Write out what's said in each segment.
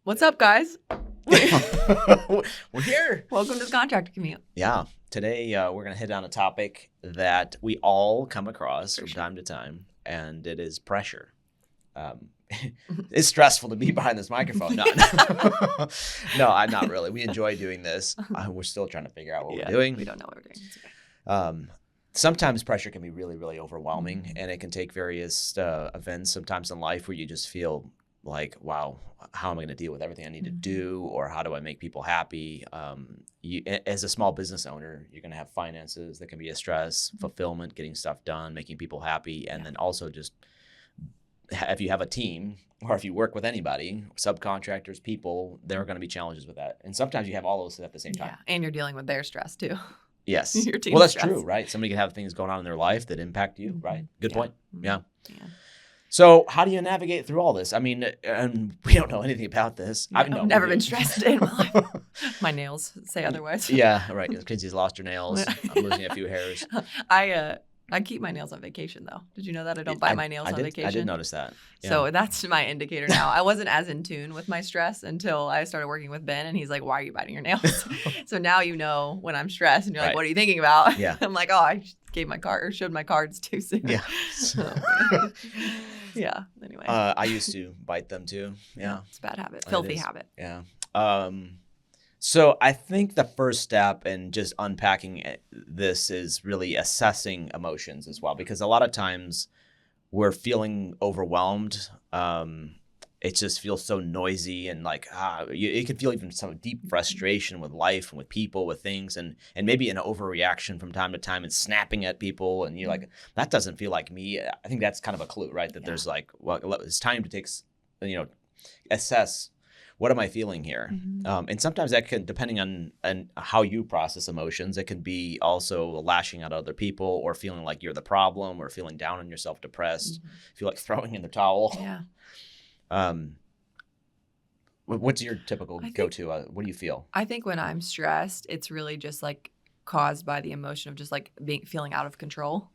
What's up, guys? We're here. Welcome to the Contractor Commute. Yeah. Today, we're going to hit on a topic that we all come across from sure. time to time, and it is pressure. It's stressful to be behind this microphone. No, I'm not really. We enjoy doing this. We're still trying to figure out what we're doing. We don't know what we're doing. It's okay. Sometimes pressure can be really, really overwhelming, and it can take various events sometimes in life where you just feel like, wow, how am I going to deal with everything I need to do, or how do I make people happy? As a small business owner, you're going to have finances that can be a stress, fulfillment, getting stuff done, making people happy, and then also just if you have a team or if you work with anybody, subcontractors, people, there are going to be challenges with that. And sometimes you have all those at the same time. Yeah, and you're dealing with their stress too. Yes. Your team's well, that's stress. true, right? Somebody can have things going on in their life that impact you, right? Good point. Yeah. Yeah. So how do you navigate through all this? I mean, and we don't know anything about this. I've never been stressed in my life. My nails say otherwise. Yeah, right. Kinsey's lost her nails. I'm losing a few hairs. I keep my nails on vacation, though. Did you know that? I don't buy my nails on vacation. I did notice that. Yeah. So that's my indicator now. I wasn't as in tune with my stress until I started working with Ben, and he's like, why are you biting your nails? So now you know when I'm stressed, and you're like, what are you thinking about? Yeah. I'm like, oh, I gave my card or showed my cards too soon. Yeah. Yeah. Anyway. I used to bite them too. Yeah. It's a bad habit. Filthy habit. Yeah. So I think the first step in just unpacking this is really assessing emotions as well, because a lot of times we're feeling overwhelmed. It just feels so noisy and like, it can feel even some deep frustration with life and with people, with things, and maybe an overreaction from time to time and snapping at people. And you're like, that doesn't feel like me. I think that's kind of a clue, right? That there's like, well, it's time to take, assess, what am I feeling here? And sometimes that can, depending on how you process emotions, it can be also lashing out at other people or feeling like you're the problem or feeling down on yourself, depressed, feel like throwing in the towel. Yeah. What's your typical go-to? What do you feel? I think when I'm stressed, it's really just like caused by the emotion of just like feeling out of control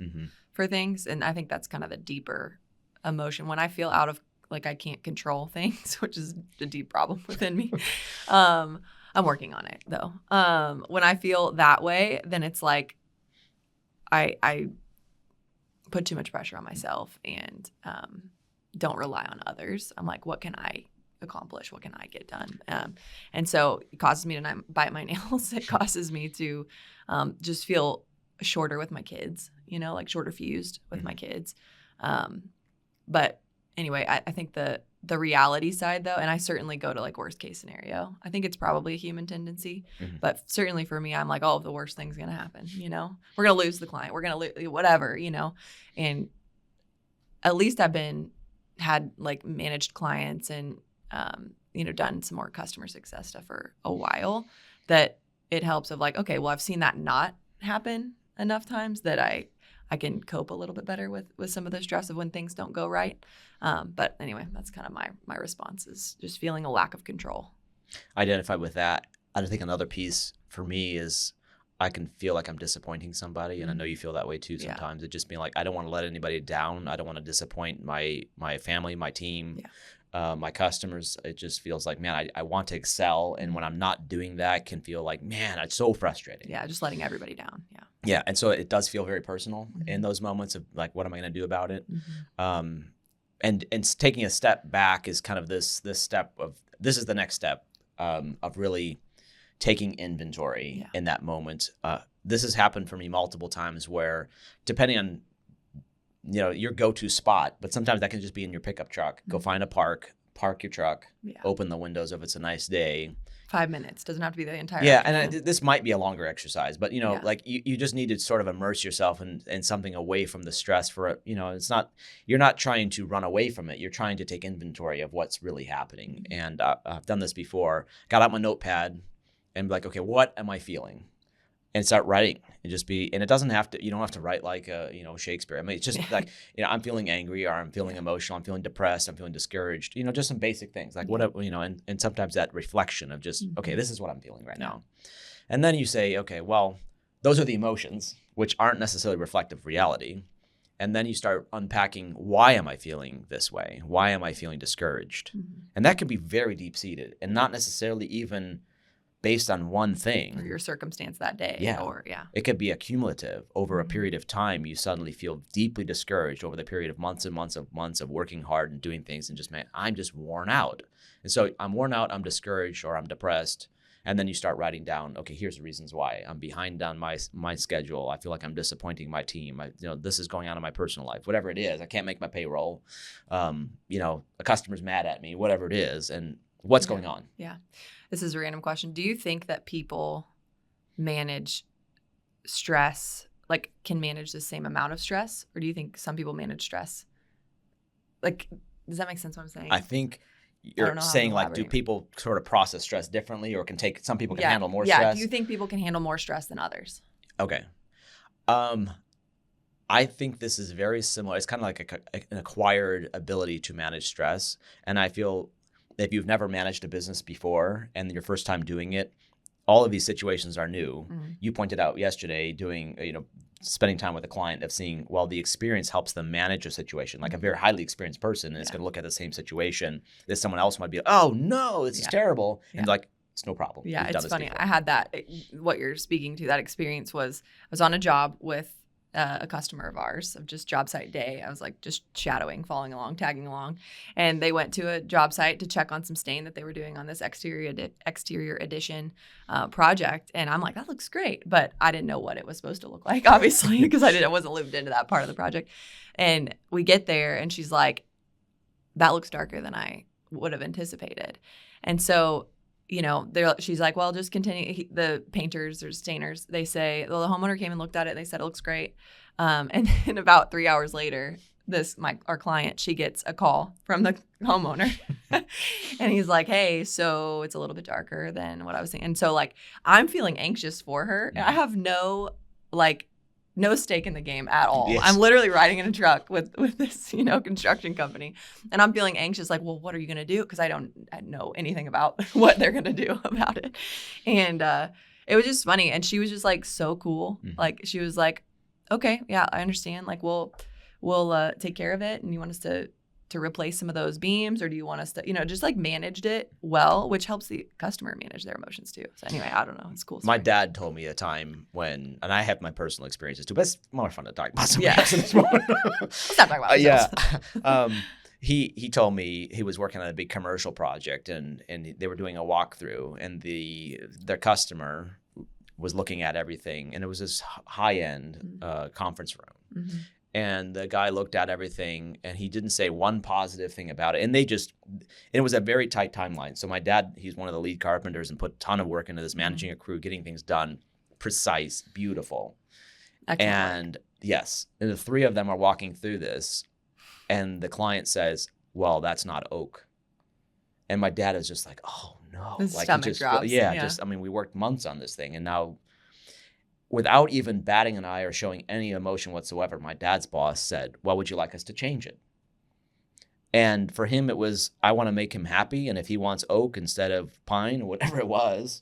for things. And I think that's kind of the deeper emotion. When I feel out of, like, I can't control things, which is a deep problem within me. I'm working on it though. When I feel that way, then it's like I put too much pressure on myself and don't rely on others. I'm like, what can I accomplish? What can I get done? And so it causes me to not bite my nails. It causes me to just feel shorter with my kids, like shorter fused with my kids. But anyway, I think the reality side though, and I certainly go to like worst case scenario. I think it's probably a human tendency, but certainly for me, I'm like, oh, the worst thing's going to happen. We're going to lose the client. We're going to lose whatever, and at least I've had like managed clients and, done some more customer success stuff for a while, that it helps of like, okay, well, I've seen that not happen enough times that I can cope a little bit better with some of the stress of when things don't go right. But anyway, that's kind of my response, is just feeling a lack of control. I identify with that. I think another piece for me is I can feel like I'm disappointing somebody, and I know you feel that way too sometimes. It just being like, I don't want to let anybody down. I don't want to disappoint my family, my team, my customers. It just feels like, man, I want to excel, and when I'm not doing that, it can feel like, man, it's so frustrating. Yeah, just letting everybody down. Yeah, and so it does feel very personal in those moments of like, what am I going to do about it? And taking a step back is kind of this step of, this is the next step of really taking inventory in that moment. This has happened for me multiple times where, depending on your go-to spot, but sometimes that can just be in your pickup truck. Go find a park your truck, open the windows if it's a nice day. 5 minutes doesn't have to be the entire. Yeah, and this might be a longer exercise, but like you just need to sort of immerse yourself in something away from the stress. For it's not, you're not trying to run away from it. You're trying to take inventory of what's really happening. And I've done this before. Got out my notepad and be like, okay, what am I feeling? And start writing, and it doesn't have to, you don't have to write like Shakespeare. I mean, it's just like, I'm feeling angry, or I'm feeling emotional, I'm feeling depressed, I'm feeling discouraged, just some basic things like and sometimes that reflection of just, okay, this is what I'm feeling right now. And then you say, okay, well, those are the emotions, which aren't necessarily reflective of reality. And then you start unpacking, why am I feeling this way? Why am I feeling discouraged? Mm-hmm. And that can be very deep-seated and not necessarily even based on one thing. Or your circumstance that day. Yeah. Or, yeah. It could be accumulative. Over a Mhm. period of time, you suddenly feel deeply discouraged over the period of months and months of working hard and doing things and just, man, I'm just worn out. And so I'm worn out, I'm discouraged, or I'm depressed. And then you start writing down, okay, here's the reasons why. I'm behind on my schedule. I feel like I'm disappointing my team. This is going on in my personal life, whatever it is. I can't make my payroll. A customer's mad at me, whatever it is. And what's going on? Yeah. This is a random question. Do you think that people manage stress, like can manage the same amount of stress? Or do you think some people manage stress? Like, does that make sense what I'm saying? I think don't you're know how saying to like, do elaborate. people sort of process stress differently, or some people can Yeah. handle more Yeah. stress? Do you think people can handle more stress than others? Okay. I think this is very similar. It's kind of like an acquired ability to manage stress. And I feel if you've never managed a business before and your first time doing it, all of these situations are new. Mhm. You pointed out yesterday spending time with a client of seeing, well, the experience helps them manage a situation. Like a very highly experienced person is going to look at the same situation that someone else might be, oh no, this is terrible. And like, it's no problem. Yeah, We've done it's this funny. before. I had that. What you're speaking to, that experience was I was on a job with a customer of ours of just job site day. I was like just shadowing, following along, tagging along. And they went to a job site to check on some stain that they were doing on this exterior addition project. And I'm like, that looks great. But I didn't know what it was supposed to look like, obviously, because I wasn't lived into that part of the project. And we get there and she's like, that looks darker than I would have anticipated. And so she's like, well, just continue. The painters or stainers, they say, well, the homeowner came and looked at it. They said it looks great. And then about 3 hours later, our client, she gets a call from the homeowner. And he's like, hey, so it's a little bit darker than what I was thinking. And so like, I'm feeling anxious for her. I have no stake in the game at all. Yes. I'm literally riding in a truck with this, construction company. And I'm feeling anxious, like, well, what are you going to do? Because I don't know anything about what they're going to do about it. And it was just funny. And she was just like so cool. Mm-hmm. Like she was like, okay, yeah, I understand. Like we'll take care of it. And you want us to replace some of those beams, or do you want us to, just like managed it well, which helps the customer manage their emotions too. So anyway, I don't know. It's cool. My dad told me a time when, and I have my personal experiences too, but it's more fun to talk about something Yeah. else in this moment. Let's not talk about ourselves. He told me he was working on a big commercial project and they were doing a walkthrough, and their customer was looking at everything, and it was this high-end conference room. Mm-hmm. And the guy looked at everything and he didn't say one positive thing about it. And it was a very tight timeline. So my dad, he's one of the lead carpenters and put a ton of work into this, managing a crew, getting things done, precise, beautiful. Excellent and yes, and the three of them are walking through this, and the client says, well, that's not oak. And my dad is just like, oh no. His like stomach drops. We worked months on this thing, and now without even batting an eye or showing any emotion whatsoever, my dad's boss said, well, would you like us to change it? And for him, it was, I want to make him happy. And if he wants oak instead of pine or whatever it was,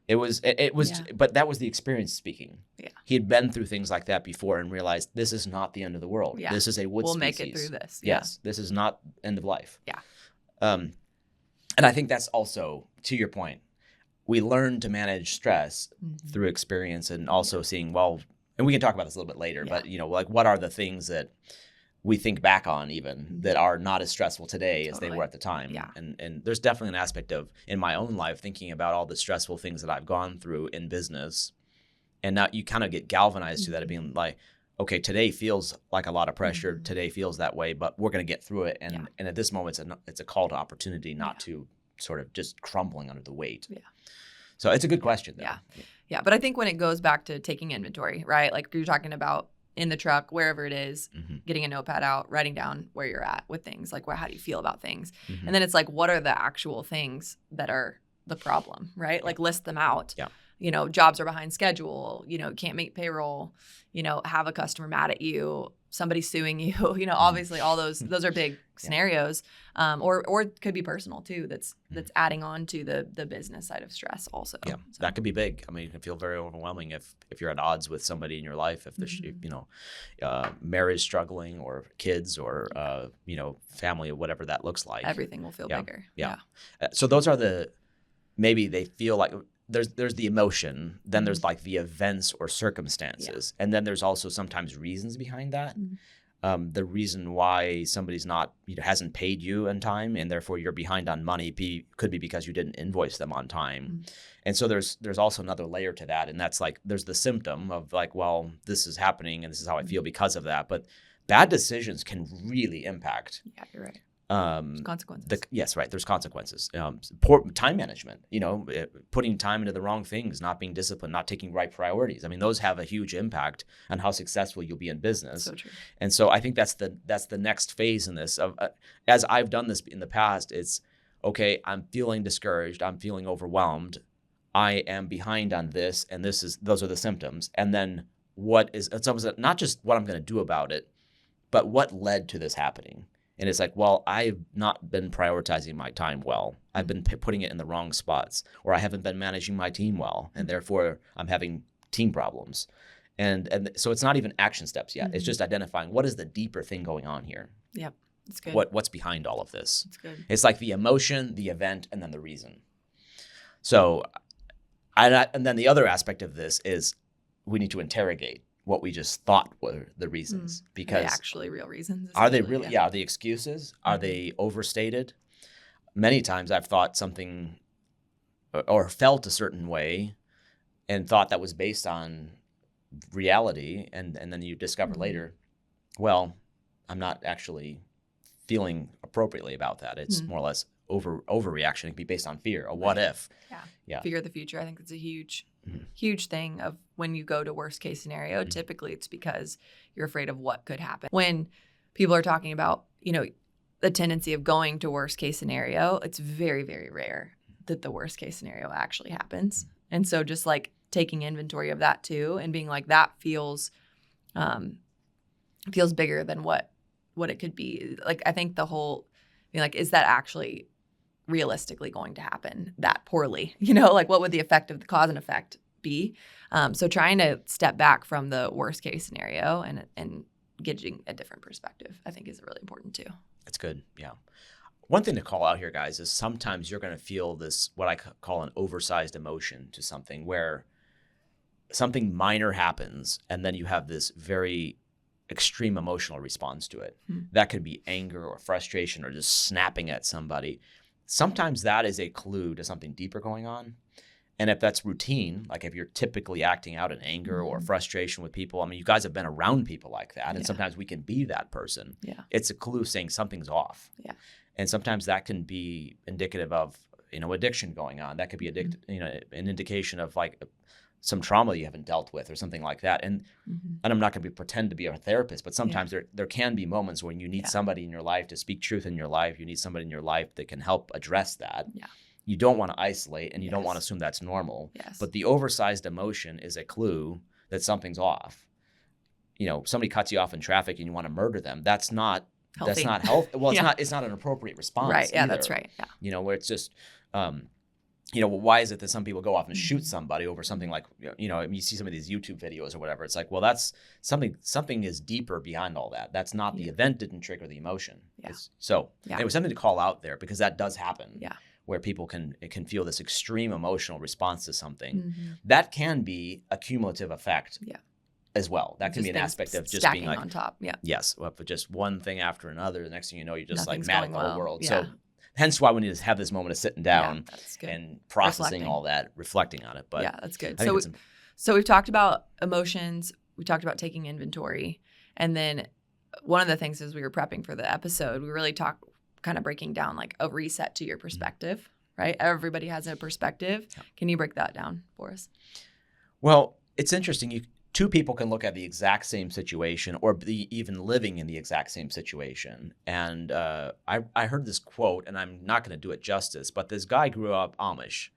but that was the experience speaking. Yeah. He had been through things like that before and realized this is not the end of the world. Yeah. This is a wood species. We'll make it through this. Yes. This is not end of life. Yeah. And I think that's also, to your point, we learn to manage stress through experience, and also seeing, well, and we can talk about this a little bit later, but like what are the things that we think back on even that are not as stressful today as they were at the time. Yeah. And there's definitely an aspect of, in my own life, thinking about all the stressful things that I've gone through in business. And now you kind of get galvanized to that of being like, okay, today feels like a lot of pressure. Today feels that way, but we're going to get through it. And at this moment, it's a call to opportunity, not to sort of just crumbling under the weight. Yeah. So it's a good question, though. Yeah. But I think when it goes back to taking inventory, right? Like you're talking about in the truck, wherever it is, getting a notepad out, writing down where you're at with things, like how do you feel about things? And then it's like, what are the actual things that are the problem, right? Like list them out. Yeah. Jobs are behind schedule, can't make payroll, have a customer mad at you, somebody suing you, obviously all those are big scenarios. Or it could be personal too. That's adding on to the business side of stress also. Yeah, so that could be big. I mean, it can feel very overwhelming if you're at odds with somebody in your life, if there's, marriage struggling or kids or, family or whatever that looks like. Everything will feel bigger. Yeah. So those are maybe they feel like there's the emotion, then there's like the events or circumstances, and then there's also sometimes reasons behind that. The reason why somebody's not hasn't paid you in time and therefore you're behind on money could be because you didn't invoice them on time. And so there's also another layer to that, and that's like there's the symptom of like, well, this is happening and this is how I feel because of that. But bad decisions can really impact. Yeah, you're right. Consequences. Yes, right. There's consequences. Poor time management, putting time into the wrong things, not being disciplined, not taking right priorities. I mean, those have a huge impact on how successful you'll be in business. So true. And so I think that's the next phase in this. Of as I've done this in the past, it's okay. I'm feeling discouraged. I'm feeling overwhelmed. I am behind on this, and those are the symptoms. And then it's almost not just what I'm going to do about it, but what led to this happening. And it's like, well, I've not been prioritizing my time well. I've been putting it in the wrong spots, or I haven't been managing my team well, and therefore I'm having team problems. And so it's not even action steps yet. It's just identifying what is the deeper thing going on here. Yep, that's good. What's behind all of this? That's good. It's like the emotion, the event, and then the reason. So, and then the other aspect of this is we need to interrogate what we just thought were the reasons, because are they actually real reasons? Are they really? Yeah. Are they excuses? Are they overstated? Many times I've thought something or felt a certain way and thought that was based on reality. And then you discover later, well, I'm not actually feeling appropriately about that. It's more or less overreaction. It can be based on fear. A what if? Yeah. Fear of the future. I think that's a huge thing of when you go to worst case scenario. Typically it's because you're afraid of what could happen. When people are talking about, the tendency of going to worst case scenario, it's very, very rare that the worst case scenario actually happens. And so just like taking inventory of that too, and being like, that feels bigger than what it could be. Like, I think the whole being like, is that actually realistically going to happen that poorly? Like what would the effect of the cause and effect be? So trying to step back from the worst case scenario and getting a different perspective, I think is really important too. That's good. Yeah. One thing to call out here, guys, is sometimes you're going to feel this, what I call an oversized emotion to something, where something minor happens and then you have this very extreme emotional response to it. That could be anger or frustration or just snapping at somebody. Sometimes that is a clue to something deeper going on. And if that's routine, like if you're typically acting out in anger or frustration with people, I mean, you guys have been around people like that, and sometimes we can be that person. Yeah. It's a clue saying something's off. Yeah. And sometimes that can be indicative of, addiction going on. That could be an indication of like some trauma you haven't dealt with or something like that. And I'm not going to pretend to be a therapist, but sometimes there can be moments when you need somebody in your life to speak truth in your life. You need somebody in your life that can help address that. Yeah. You don't want to isolate, and you don't want to assume that's normal. Yes. But the oversized emotion is a clue that something's off. Somebody cuts you off in traffic and you want to murder them. That's not healthy. That's not healthy. Well, it's not an appropriate response. Right. Yeah, either. That's right. Yeah. Where it's just, why is it that some people go off and shoot somebody over something like, you see some of these YouTube videos or whatever. It's like, well, that's something is deeper beyond all that. That's not the event didn't trigger the emotion. Yeah. It was something to call out there, because that does happen. Yeah. Where people can feel this extreme emotional response to something. That can be a cumulative effect as well. That can be an aspect of just being like on top. Yeah. Yes. Well, but just one thing after another. The next thing you know, you're just Nothing's like mad at the whole world. Yeah. So hence why we need to have this moment of sitting down and processing all that, reflecting on it. But yeah, that's good. So we've talked about emotions. We talked about taking inventory. And then one of the things as we were prepping for the episode, we really kind of breaking down like a reset to your perspective, right? Everybody has a perspective. Yeah. Can you break that down for us? Well, it's interesting. Two people can look at the exact same situation or be even living in the exact same situation. And I heard this quote, and I'm not going to do it justice, but this guy grew up Amish.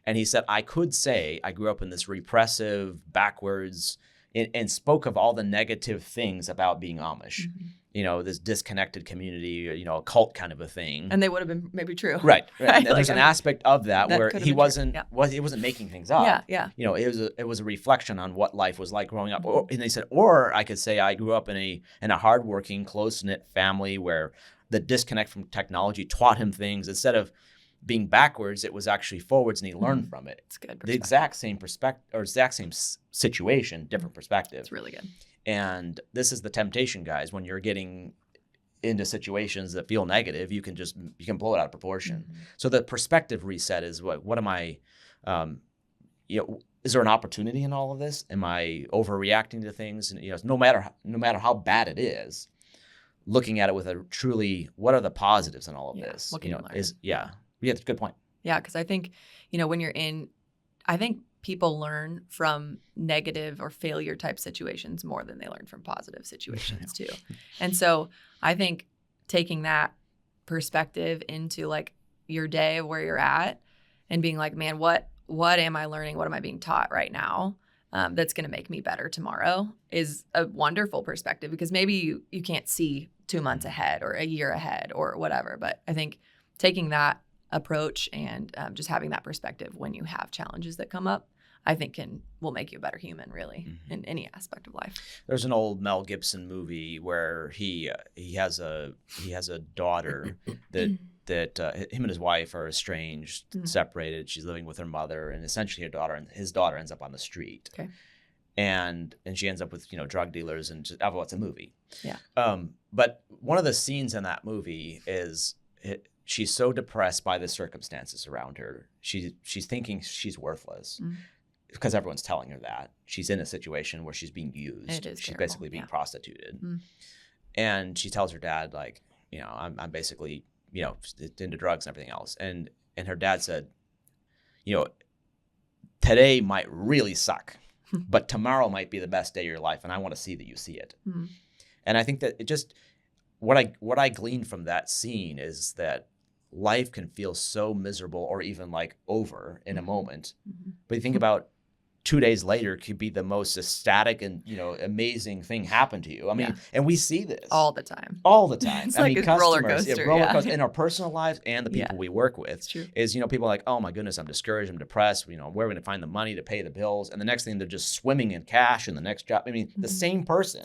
And he said, I could say I grew up in this repressive, backwards, and spoke of all the negative things about being Amish. Mm-hmm. You know, this disconnected community, you know, a cult kind of a thing. And they would have been maybe true. Right. Right? There's an aspect of that where could have he been wasn't true. he wasn't making things up. Yeah, yeah. You know, it was a reflection on what life was like growing up. And they said, or I could say I grew up in a hardworking, close-knit family where the disconnect from technology taught him things. Instead of being backwards, it was actually forwards, and he learned from it. It's good. The exact same perspective, or exact same situation, different perspective. It's really good. And this is the temptation, guys. When you're getting into situations that feel negative, you can blow it out of proportion. Mm-hmm. So the perspective reset is what am I, you know, is there an opportunity in all of this? Am I overreacting to things? And, you know, no matter how bad it is, looking at it with a truly, what are the positives in all of this? What can you learn? That's a good point. Yeah, because I think, you know, when you're I think people learn from negative or failure type situations more than they learn from positive situations too. And so I think taking that perspective into like your day of where you're at and being like, man, what am I learning? What am I being taught right now? That's going to make me better tomorrow is a wonderful perspective, because maybe you can't see 2 months ahead or a year ahead or whatever. But I think taking that approach and just having that perspective when you have challenges that come up, I think will make you a better human, really, in any aspect of life. There's an old Mel Gibson movie where he has a daughter that him and his wife are estranged, separated. She's living with her mother, and essentially his daughter ends up on the street. Okay. And she ends up with, you know, drug dealers, and just, it's a movie. Yeah. But one of the scenes in that movie is she's so depressed by the circumstances around her. She's thinking she's worthless. Because everyone's telling her that. She's in a situation where she's being used. It is she's terrible. basically being prostituted. And she tells her dad, like, you know, I'm basically, you know, into drugs and everything else. And her dad said, you know, today might really suck, but tomorrow might be the best day of your life, and I want to see that you see it. And I think that it just, what I gleaned from that scene is that life can feel so miserable or even like over in a moment. But you think about 2 days later could be the most ecstatic and, you know, amazing thing happen to you. I mean, and we see this all the time. It's like a roller coaster. In our personal lives and the people we work with is, you know, people are like, oh my goodness, I'm discouraged, I'm depressed. You know, where are we going to find the money to pay the bills? And the next thing, they're just swimming in cash in the next job. I mean, the same person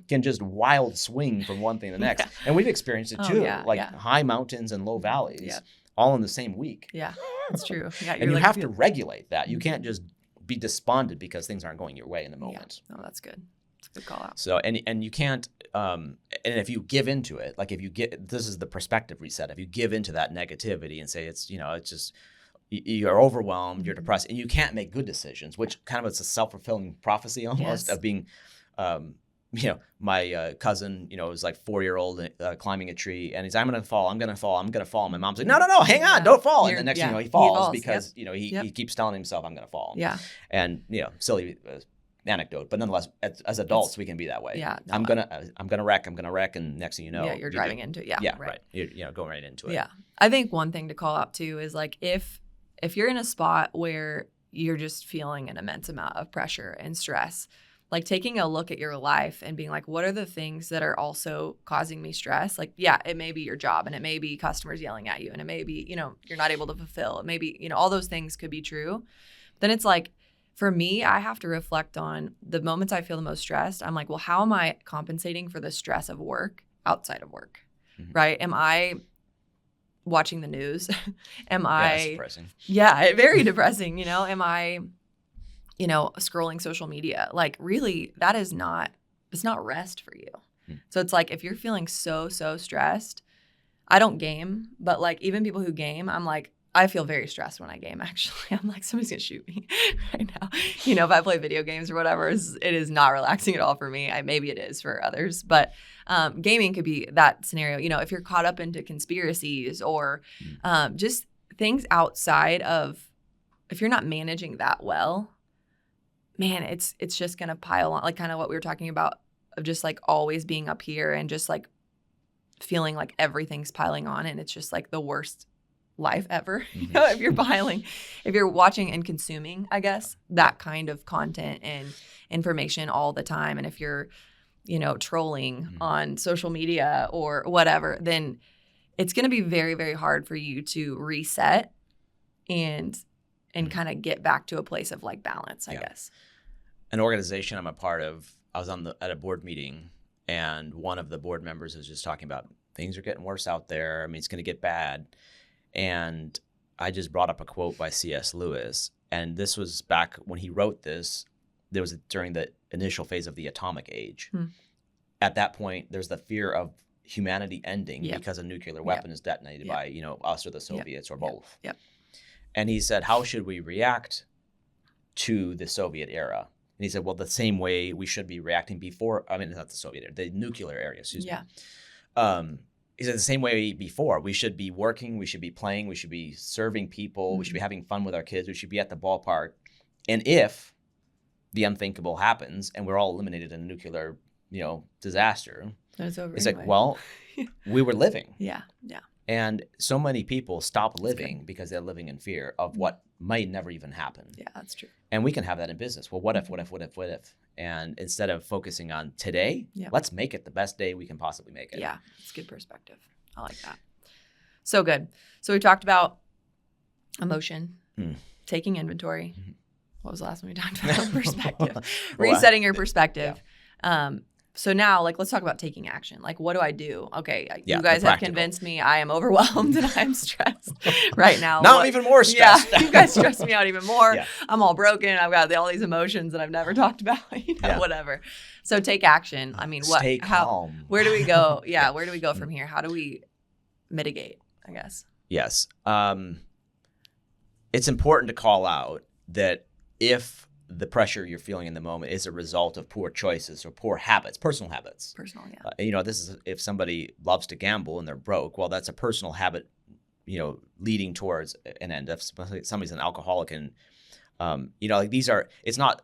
can just wild swing from one thing to the next. And we've experienced it too, high mountains and low valleys all in the same week. Yeah, it's true. Yeah, and you have to regulate that. You can't just be despondent because things aren't going your way in the moment. Yeah. No, that's good. It's a good call out. So, and you can't, and if you give into it, like if you this is the perspective reset. If you give into that negativity and say it's, you know, it's just, you're overwhelmed, you're depressed, and you can't make good decisions, which kind of it's a self-fulfilling prophecy almost of being, you know, my cousin, you know, is like 4-year-old climbing a tree, and he's, I'm going to fall. My mom's like, no, hang on, don't fall. And the next thing you know, he falls because, you know, he keeps telling himself, I'm going to fall. Yeah. And, you know, silly anecdote, but nonetheless, as adults, we can be that way. Yeah. No, I'm gonna wreck, and next thing you know, you're driving into it. Yeah. Right. You're going right into it. Yeah. I think one thing to call out too is like if you're in a spot where you're just feeling an immense amount of pressure and stress, like taking a look at your life and being like, what are the things that are also causing me stress? Like, yeah, it may be your job, and it may be customers yelling at you, and it may be, you know, you're not able to fulfill. It may be, you know, all those things could be true. Then it's like, for me, I have to reflect on the moments I feel the most stressed. I'm like, well, how am I compensating for the stress of work outside of work, right? Am I watching the news? That's depressing. Yeah, very depressing, you know? Am I, you know, scrolling social media? Like, really, it's not rest for you. So it's like, if you're feeling so stressed, I don't game, but like even people who game, I'm like, I feel very stressed when I game, actually. I'm like, somebody's going to shoot me right now. You know, if I play video games or whatever, it is not relaxing at all for me. Maybe it is for others. But gaming could be that scenario. You know, if you're caught up into conspiracies or just things outside of, if you're not managing that well, man, it's just going to pile on. Like kind of what we were talking about of just like always being up here and just like feeling like everything's piling on. And it's just like the worst life ever. You know, if you're watching and consuming, I guess, that kind of content and information all the time, and if you're, you know, trolling on social media or whatever, then it's going to be very, very hard for you to reset and kind of get back to a place of like balance, I guess. An organization I'm a part of, I was at a board meeting, and one of the board members was just talking about things are getting worse out there. I mean, it's going to get bad. And I just brought up a quote by C.S. Lewis. And this was back when he wrote this. There was during the initial phase of the atomic age. At that point, there's the fear of humanity ending because a nuclear weapon is detonated by, you know, us or the Soviets or both. And he said, how should we react to the Soviet era? And he said, well, the same way we should be reacting before, I mean, not the Soviet era, the nuclear era, excuse me. He said the same way before. We should be working, we should be playing, we should be serving people, we should be having fun with our kids, we should be at the ballpark. And if the unthinkable happens and we're all eliminated in a nuclear, you know, disaster, it's over. It's like, well, we were living. Yeah. And so many people stop living because they're living in fear of what might never even happen. Yeah, that's true. And we can have that in business. Well, what if? And instead of focusing on today, let's make it the best day we can possibly make it. Yeah, it's good perspective. I like that. So good. So we talked about emotion, taking inventory. What was the last one we talked about? Perspective. Resetting your perspective. So now, like, let's talk about taking action. Like, what do I do? Okay, you guys have convinced me I am overwhelmed and I'm stressed right now. Now I'm even more stressed. Yeah, you guys stress me out even more. I'm all broken. I've got all these emotions that I've never talked about, you know, whatever. So take action. I mean, Stay calm. Where do we go? Yeah, where do we go from here? How do we mitigate, I guess? Yes. It's important to call out that if the pressure you're feeling in the moment is a result of poor choices or poor habits, personal habits. You know, this is if somebody loves to gamble and they're broke, well, that's a personal habit, you know, leading towards an end. If somebody's an alcoholic and, you know, like it's not,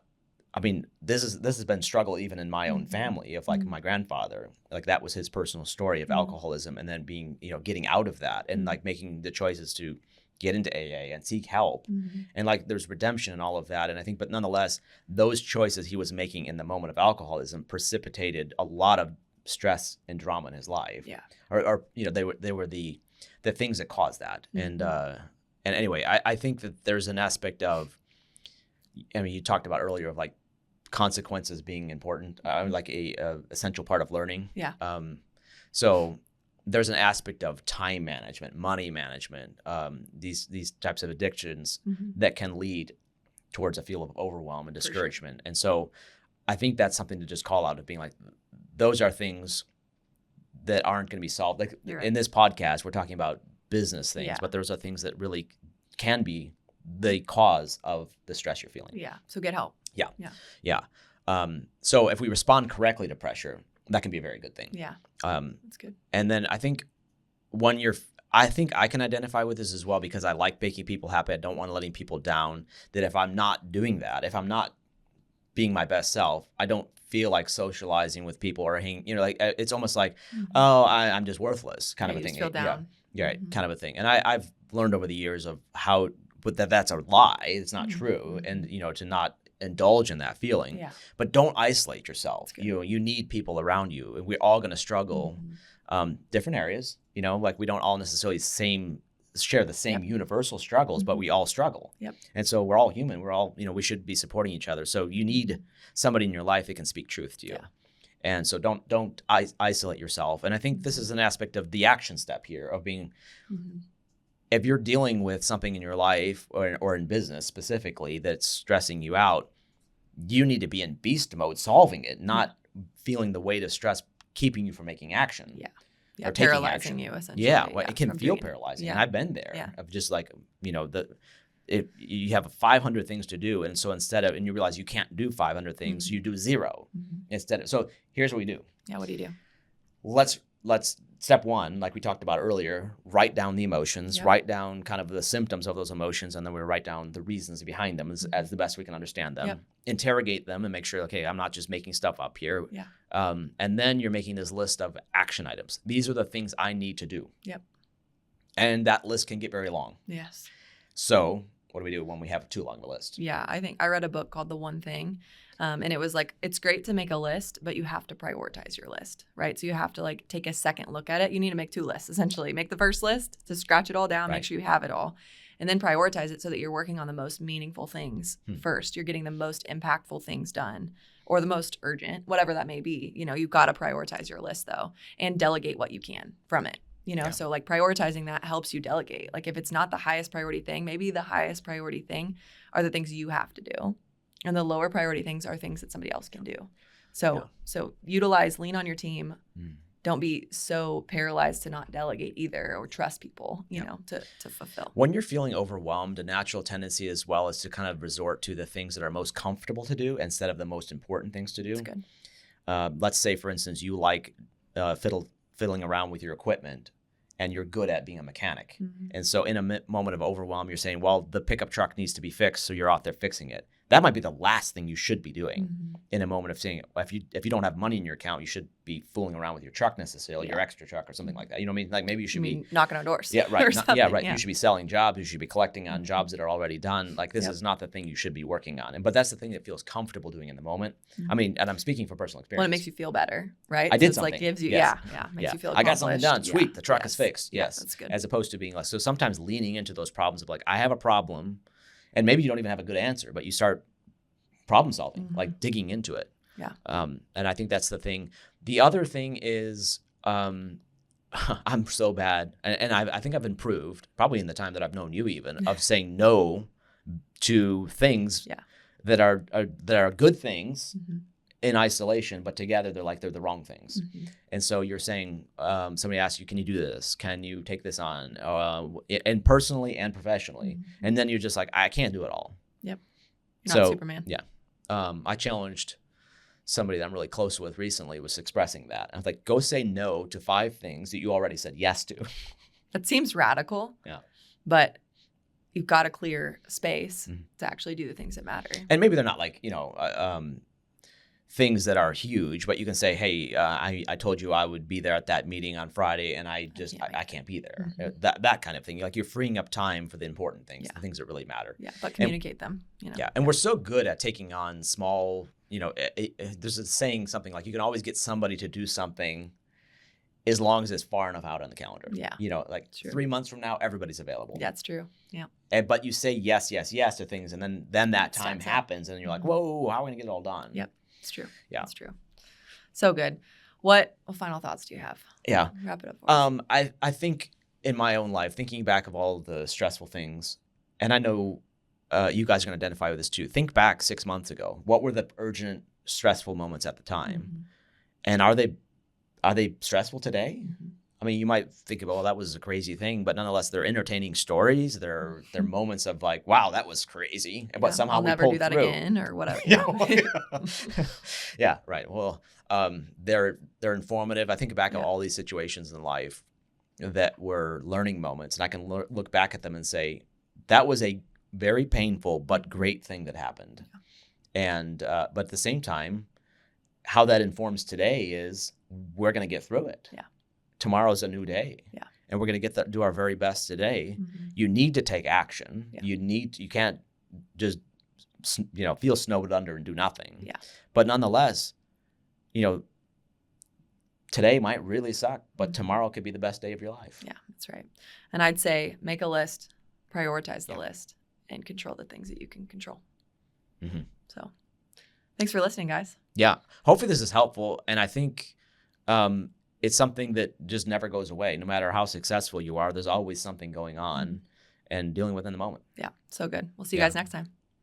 I mean, this has been struggle even in my own family of like my grandfather, like that was his personal story of alcoholism and then being, you know, getting out of that and like making the choices to get into AA and seek help. And like there's redemption and all of that. And I think, but nonetheless, those choices he was making in the moment of alcoholism precipitated a lot of stress and drama in his life. Or you know, they were the things that caused that. And anyway, I think that there's an aspect of, I mean, you talked about earlier of like consequences being important, like a essential part of learning. So there's an aspect of time management, money management, these types of addictions that can lead towards a feel of overwhelm and discouragement. And so I think that's something to just call out of being like, those are things that aren't going to be solved. Like in this podcast, we're talking about business things, but those are things that really can be the cause of the stress you're feeling. So get help. So if we respond correctly to pressure, that can be a very good thing. That's good. And then I think I think I can identify with this as well because I like making people happy. I don't want letting people down. That if I'm not doing that, if I'm not being my best self, I don't feel like socializing with people or hanging, you know, like it's almost like, I'm just worthless kind of a thing. You just feel down. Right. Kind of a thing. And I've learned over the years of how, but that's a lie. It's not true. And, you know, to not indulge in that feeling, but don't isolate yourself. You know, you need people around you, and we're all going to struggle, different areas. You know, like we don't all necessarily share the same universal struggles, but we all struggle. And so we're all human. We're all, you know, we should be supporting each other. So you need somebody in your life that can speak truth to you. And so don't isolate yourself. And I think this is an aspect of the action step here of being. If you're dealing with something in your life or in business specifically that's stressing you out, you need to be in beast mode solving it, not feeling the weight of stress keeping you from making action. Or paralyzing you essentially. It can feel paralyzing. And I've been there of just like, you know, if you have 500 things to do. And so and you realize you can't do 500 things, you do 0 instead. So here's what we do. What do you do? Let's step one, like we talked about earlier, write down the emotions, write down kind of the symptoms of those emotions, and then we write down the reasons behind them as the best we can understand them. Interrogate them and make sure, okay, I'm not just making stuff up here. And then you're making this list of action items. These are the things I need to do. And that list can get very long. Yes. So what do we do when we have too long of a list? Yeah, I think I read a book called The One Thing, and it was like, it's great to make a list, but you have to prioritize your list, right? So you have to like take a second look at it. You need to make 2 lists, essentially. Make the first list to scratch it all down, Right. make sure you have it all, and then prioritize it so that you're working on the most meaningful things first. You're getting the most impactful things done, or the most urgent, whatever that may be. You know, you've got to prioritize your list though, and delegate what you can from it. You know, Yeah. so like prioritizing that helps you delegate. Like if it's not the highest priority thing, maybe the highest priority thing are the things you have to do. And the lower priority things are things that somebody else can do. So utilize, lean on your team. Don't be so paralyzed to not delegate either, or trust people, you know, to fulfill. When you're feeling overwhelmed, a natural tendency as well is to kind of resort to the things that are most comfortable to do instead of the most important things to do. That's good. Let's say, for instance, you like fiddling around with your equipment and you're good at being a mechanic. And so in a moment of overwhelm, you're saying, well, the pickup truck needs to be fixed. So you're out there fixing it. That might be the last thing you should be doing in a moment of saying, if you don't have money in your account, you should be fooling around with your truck necessarily, your extra truck or something like that. You know what I mean? Like maybe you should be knocking on doors. Yeah, right. Yeah, right. You should be selling jobs. You should be collecting on jobs that are already done. Like this is not the thing you should be working on. But that's the thing that feels comfortable doing in the moment. I mean, and I'm speaking from personal experience. Well, it makes you feel better, right? I did it's something. like gives you, Yes. makes you feel I got something done. accomplished. Sweet. The truck Yes. is fixed. Yes. That's good. As opposed to being like, so sometimes leaning into those problems of like, I have a problem, and maybe you don't even have a good answer, but you start problem solving, like digging into it. Yeah. And I think that's the thing. The other thing is, I'm so bad, and I think I've improved probably in the time that I've known you, even of saying no to things that are good things in isolation, but together they're the wrong things. And so you're saying, somebody asks you, can you do this? Can you take this on? And personally and professionally, and then you're just like, I can't do it all. Yep. You're not Superman. Yeah. I challenged somebody that I'm really close with recently was expressing that. I was like, go say no to 5 things that you already said yes to. That seems radical. Yeah. But you've got to clear space to actually do the things that matter. And maybe they're not like, things that are huge, but you can say, hey, I told you I would be there at that meeting on Friday, and I can't be there. That kind of thing. Like you're freeing up time for the important things, the things that really matter. Yeah, but communicate them. Yeah, and we're so good at taking on small, there's a saying something like you can always get somebody to do something as long as it's far enough out on the calendar. Yeah. Like True. 3 months from now, everybody's available. That's true. Yeah. But you say yes to things, and then that time happens, and you're like, whoa, how are we going to get it all done? Yep. It's true. Yeah. It's true. So good. What final thoughts do you have? Yeah. Wrap it up for us. I think in my own life, thinking back of all the stressful things, and I know you guys are going to identify with this too. Think back 6 months ago. What were the urgent, stressful moments at the time? And are they stressful today? I mean, you might think about, well, that was a crazy thing, but nonetheless, they're entertaining stories. They're moments of like, wow, that was crazy. But somehow I'll we never pulled do that through. again or whatever. Yeah, right. Well, they're informative. I think back at all these situations in life that were learning moments, and I can look back at them and say, that was a very painful but great thing that happened. And but at the same time, how that informs today is we're going to get through it. Yeah. Tomorrow's a new day. Yeah. And we're going to do our very best today. You need to take action. Yeah. You can't just, feel snowed under and do nothing. Yeah. But nonetheless, today might really suck, but tomorrow could be the best day of your life. Yeah, that's right. And I'd say make a list, prioritize the list, and control the things that you can control. So thanks for listening, guys. Yeah. Hopefully this is helpful. And I think it's something that just never goes away. No matter how successful you are, there's always something going on and dealing with in the moment. Yeah. So good. We'll see you guys next time.